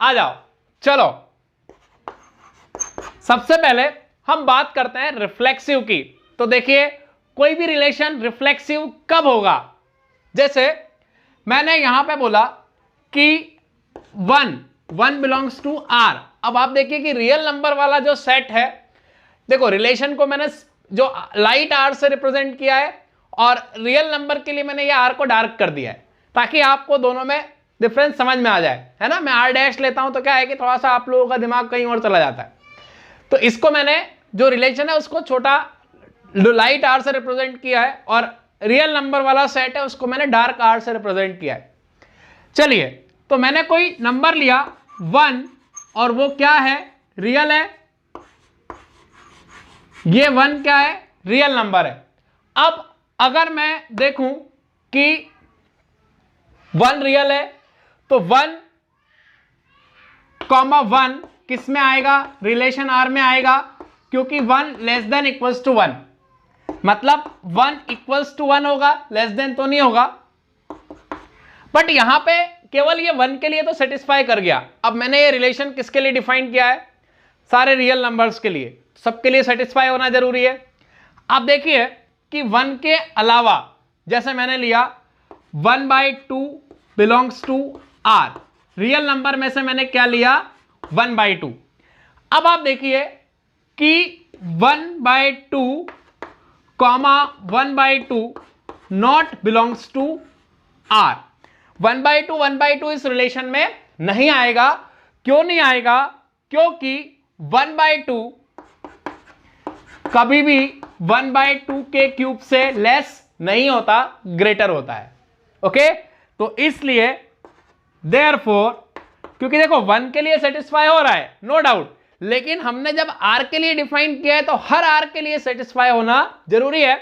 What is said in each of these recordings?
आ जाओ, चलो सबसे पहले हम बात करते हैं रिफ्लेक्सिव की। तो देखिए कोई भी रिलेशन रिफ्लेक्सिव कब होगा, जैसे मैंने यहां पे बोला कि 1 बिलोंग्स टू आर। अब आप देखिए कि रियल नंबर वाला जो सेट है, देखो रिलेशन को मैंने जो लाइट आर से रिप्रेजेंट किया है और रियल नंबर के लिए मैंने ये आर को डार्क कर दिया है ताकि आपको दोनों में डिफरेंस समझ में आ जाए, है ना। मैं आर डैश लेता हूं तो क्या है कि थोड़ा सा आप लोगों का दिमाग कहीं और चला जाता है। तो इसको मैंने जो रिलेशन है उसको छोटा लाइट आर से रिप्रेजेंट किया है और रियल नंबर वाला सेट है उसको मैंने डार्क आर से रिप्रेजेंट किया है। चलिए, तो मैंने कोई नंबर लिया 1 और वो क्या है, रियल है। ये 1 क्या है, रियल नंबर है। अब अगर मैं देखूं कि 1 रियल है तो 1 कॉमा 1 किस में आएगा, रिलेशन आर में आएगा, क्योंकि 1 लेस देन इक्वल्स टू 1, मतलब 1 इक्वल्स टू 1 होगा, लेस देन तो नहीं होगा। बट यहां पे केवल ये 1 के लिए तो सेटिस्फाई कर गया। अब मैंने ये रिलेशन किसके लिए डिफाइन किया है, सारे रियल नंबर्स के लिए, सबके लिए सेटिस्फाई होना जरूरी है। आप देखिए कि 1 के अलावा जैसे मैंने लिया 1/2 बिलोंग्स टू आर, रियल नंबर में से मैंने क्या लिया 1/2। अब आप देखिए कि 1/2 कॉमा 1/2 नॉट बिलोंग्स टू आर। 1/2 इस रिलेशन में नहीं आएगा। क्यों नहीं आएगा, क्योंकि 1/2 कभी भी 1/2 के क्यूब से लेस नहीं होता, ग्रेटर होता है। ओके, तो इसलिए देयरफॉर, क्योंकि देखो 1 के लिए सेटिस्फाई हो रहा है नो डाउट, लेकिन हमने जब r के लिए डिफाइन किया है तो हर r के लिए सेटिस्फाई होना जरूरी है।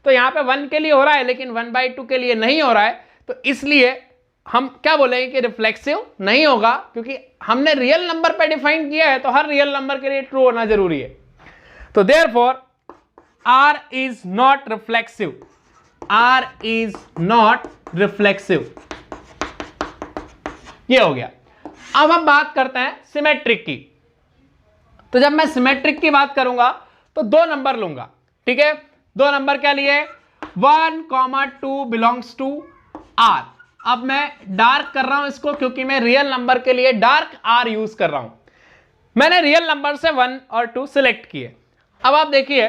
तो यहां पे 1 के लिए हो रहा है लेकिन 1/2 के लिए नहीं हो रहा है, तो इसलिए हम क्या बोलेंगे कि रिफ्लेक्सिव नहीं होगा, क्योंकि हमने रियल नंबर पे डिफाइन किया है तो हर रियल नंबर के लिए ट्रू होना जरूरी है। तो therefore r is not reflexive, r is not reflexive, ये हो गया। अब हम बात करते हैं सिमेट्रिक की। तो जब मैं सिमेट्रिक की बात करूंगा तो 2 नंबर लूंगा, ठीक है। 2 नंबर क्या लिए, 1,2 बिलोंग्स टू r। अब मैं डार्क कर रहा हूं इसको क्योंकि मैं रियल नंबर के लिए डार्क r यूज कर रहा हूं। मैंने रियल नंबर से 1 और 2 सिलेक्ट किए। अब आप देखिए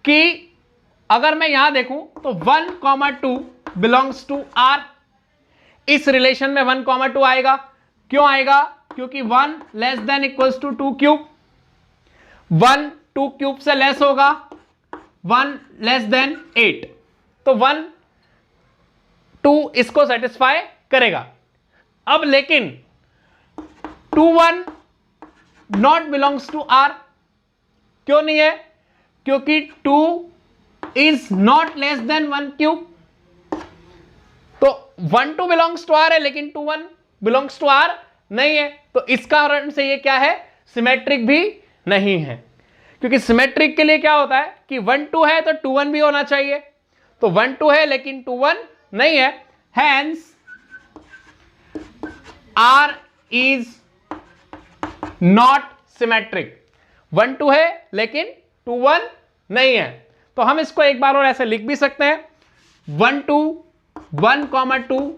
कि अगर मैं यहां देखूं तो 1,2 बिलोंग्स टू r, इस रिलेशन में 1,2 आएगा। क्यों आएगा, क्योंकि 1 less than equals to 2 cube, 1 2 cube से लेस होगा, 1 लेस देन 8, तो 1 2 इसको सेटिस्फाई करेगा। अब लेकिन 2 1 नॉट बिलोंग्स टू r, क्यों नहीं है, क्योंकि 2 is not less than 1 cube. तो 1 2 बिलोंग्स टू r है लेकिन 2 1 बिलोंग्स टू r नहीं है, तो इस कारण से ये क्या है, सिमेट्रिक भी नहीं है। क्योंकि सिमेट्रिक के लिए क्या होता है कि 1 2 है तो 2 1 भी होना चाहिए, तो 1 2 है लेकिन 2 1 नहीं है, hence r is not symmetric. 1 2 है लेकिन 2 1 नहीं है, तो हम इसको एक बार और ऐसे लिख भी सकते हैं, 1 2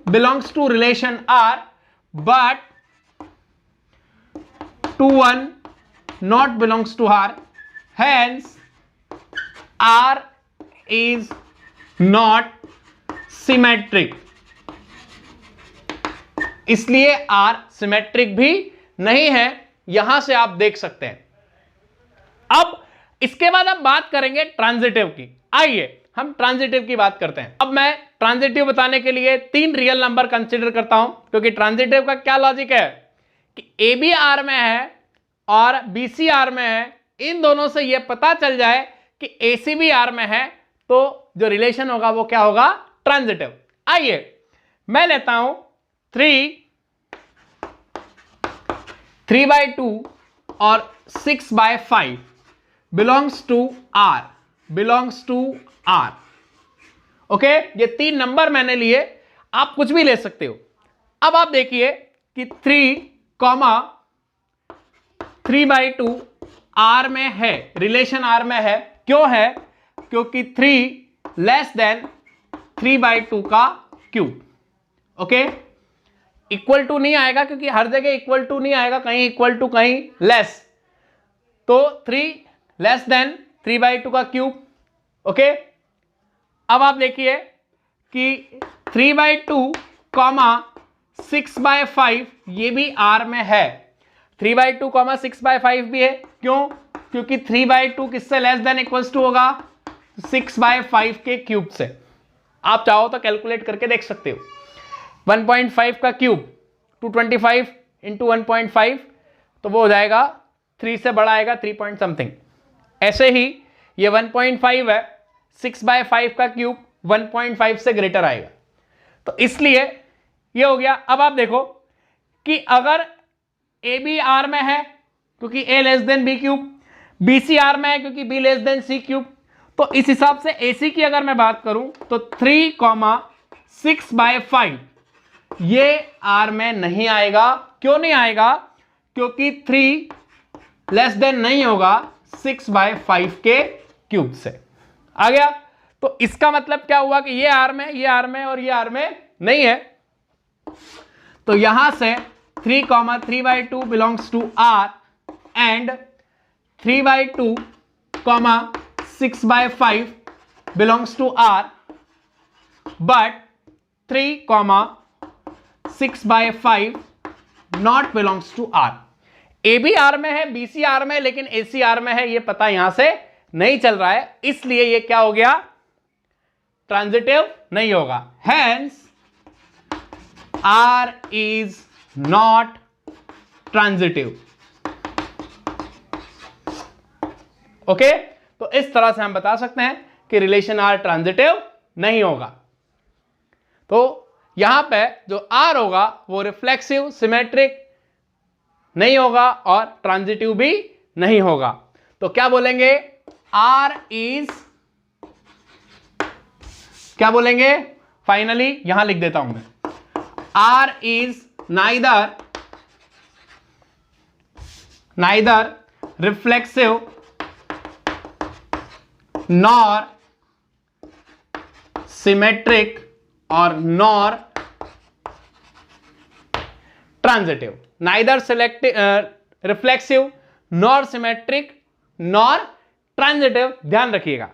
belongs to relation r but 2 1 not belongs to r, hence r is not symmetric, इसलिए r सिमेट्रिक भी नहीं है, यहां से आप देख सकते हैं। अब इसके बाद हम बात करेंगे ट्रांजिटिव की। आइए हम ट्रांजिटिव की बात करते हैं। अब मैं ट्रांजिटिव बताने के लिए 3 रियल नंबर कंसीडर करता हूं, क्योंकि ट्रांजिटिव का क्या लॉजिक है कि ए बी आर में है और बी सी आर में है, इन दोनों से यह पता चल जाए कि ए सी बी आर में है, तो जो रिलेशन होगा वो क्या होगा, ट्रांजिटिव। आइए मैं लेता हूं 3/2 और 6/5 बिलोंग्स टू आर, ओके। ये 3 नंबर मैंने लिए, आप कुछ भी ले सकते हो। अब आप देखिए कि 3 कॉमा 3/2 आर में है, रिलेशन आर में है। क्यों है? क्योंकि 3 लेस देन 3/2 का क्यूब। ओके, इक्वल टू नहीं आएगा क्योंकि हर जगह इक्वल टू नहीं आएगा, कहीं इक्वल टू कहीं लेस, तो 3 लेस देन 3/2 का क्यूब। ओके, अब आप देखिए कि 3/2 कॉमा 6/5 ये भी आर में है, 3/2 कॉमा 6/5 भी है। क्यों? क्योंकि 3/2 किससे लेस देन इक्वल्स टू होगा? 6/5 के क्यूब से। आप चाहो तो कैलकुलेट करके देख सकते हो। 1.5 का क्यूब 225 इंटू 1.5, तो वो हो जाएगा 3 से बड़ा आएगा 3 पॉइंट समथिंग। ऐसे ही ये 1.5 है, 6/5 का क्यूब 1.5 से ग्रेटर आएगा, तो इसलिए ये हो गया। अब आप देखो कि अगर ए बी आर में है क्योंकि A less than B cube, B C R में है क्योंकि B less than C cube, तो इस हिसाब से ए सी की अगर मैं बात करूं तो 3,6/5 ये आर में नहीं आएगा। क्यों नहीं आएगा? क्योंकि 3 लेस देन नहीं होगा 6/5 के क्यूब से। आ गया? तो इसका मतलब क्या हुआ कि ये आर में, ये आर में और ये आर में नहीं है। तो यहां से 3,3/2 belongs to R and 3/2 6/5 belongs to R, but 3,6/5 not belongs to R. A B R में है, बी सी आर में, लेकिन ए सी आर में है, ये पता यहां से नहीं चल रहा है, इसलिए ये क्या हो गया? ट्रांजिटिव नहीं होगा। Hence R is not transitive. Okay, तो इस तरह से हम बता सकते हैं कि रिलेशन आर ट्रांजिटिव नहीं होगा। तो यहां पे जो आर होगा वो रिफ्लेक्सिव, सिमेट्रिक नहीं होगा और ट्रांजिटिव भी नहीं होगा। तो क्या बोलेंगे? आर इज, क्या बोलेंगे फाइनली? यहां लिख देता हूं मैं, R is neither reflexive nor symmetric और nor transitive. Neither reflexive nor symmetric nor transitive, ध्यान रखिएगा।